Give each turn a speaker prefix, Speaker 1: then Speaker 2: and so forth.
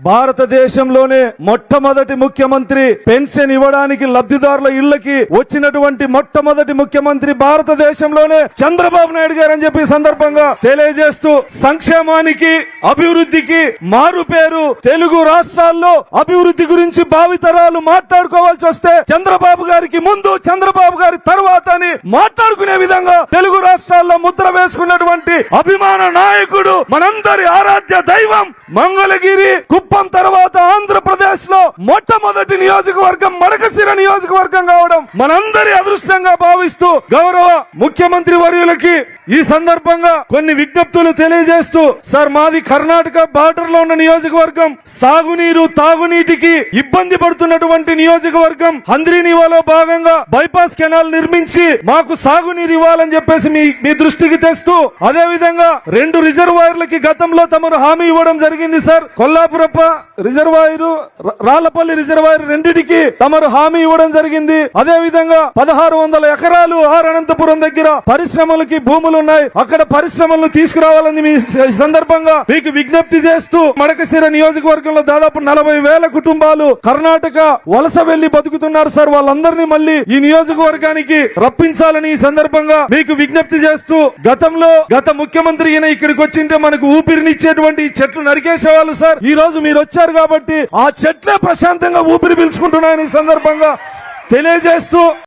Speaker 1: భారతదేశంలోనే మొట్టమొదటి ముఖ్యమంత్రి పెన్షన్ ఇవ్వడానికి లబ్ధిదారుల ఇళ్లకి వచ్చినటువంటి మొట్టమొదటి ముఖ్యమంత్రి భారతదేశంలోనే చంద్రబాబు నాయుడు గారు అని చెప్పి సందర్భంగా తెలియజేస్తూ సంక్షేమానికి అభివృద్ధికి మారు పేరు తెలుగు రాష్ట్రాల్లో అభివృద్ధి గురించి భావితరాలు మాట్లాడుకోవాల్సి వస్తే చంద్రబాబు గారికి ముందు చంద్రబాబు గారి తర్వాత అని మాట్లాడుకునే విధంగా తెలుగు రాష్ట్రాల్లో ముద్ర వేసుకున్నటువంటి అభిమాన నాయకుడు మనందరి ఆరాధ్య దైవం మంగళగిరి కుప్పం తర్వాత ఆంధ్రప్రదేశ్ లో మొట్టమొదటి నియోజకవర్గం మడకశిర నియోజకవర్గం కావడం మనందరి అదృష్టంగా భావిస్తూ గౌరవ ముఖ్యమంత్రి వర్యులకి ఈ సందర్భంగా కొన్ని విజ్ఞప్తులు తెలియజేస్తూ సార్ మాది కర్ణాటక బార్డర్ లో ఉన్న నియోజకవర్గం సాగునీరు తాగునీటికి ఇబ్బంది పడుతున్నటువంటి నియోజకవర్గం హంద్రీనివాలో భాగంగా బైపాస్ కెనాల్ నిర్మించి మాకు సాగునీరు ఇవ్వాలని చెప్పేసి మీ దృష్టికి తెస్తూ అదే విధంగా 2 రిజర్వాయర్లకి గతంలో తమరు హామీ ఇవ్వడం జరిగింది సార్. కొల్లాపురప్ప రిజర్వాయర్ రాళ్లపల్లి రిజర్వాయర్ రెండిటికి తమరు హామీ ఇవ్వడం జరిగింది. అదే విధంగా 1600 ఎకరాలు అనంతపురం దగ్గర పరిశ్రమలకి భూములు ఉన్నాయి, అక్కడ పరిశ్రమలను తీసుకురావాలని మీ సందర్భంగా మీకు విజ్ఞప్తి చేస్తూ మడకశిర నియోజకవర్గంలో దాదాపు 40,000 కుటుంబాలు కర్ణాటక వలస వెళ్లి బతుకుతున్నారు సార్. వాళ్ళందరినీ మళ్ళీ ఈ నియోజకవర్గానికి రప్పించాలని ఈ సందర్భంగా మీకు విజ్ఞప్తి చేస్తూ గత ముఖ్యమంత్రి ఈయన ఇక్కడికి వచ్చింటే మనకు ఊపిరినిచ్చేటువంటి చెట్లు నరికేసేవాళ్ళు సార్. ఈ రోజు మీరు వచ్చారు కాబట్టి ఆ చెట్లే ప్రశాంతంగా ఊపిరి పీల్చుకుంటున్నాయని ఈ సందర్భంగా తెలియజేస్తూ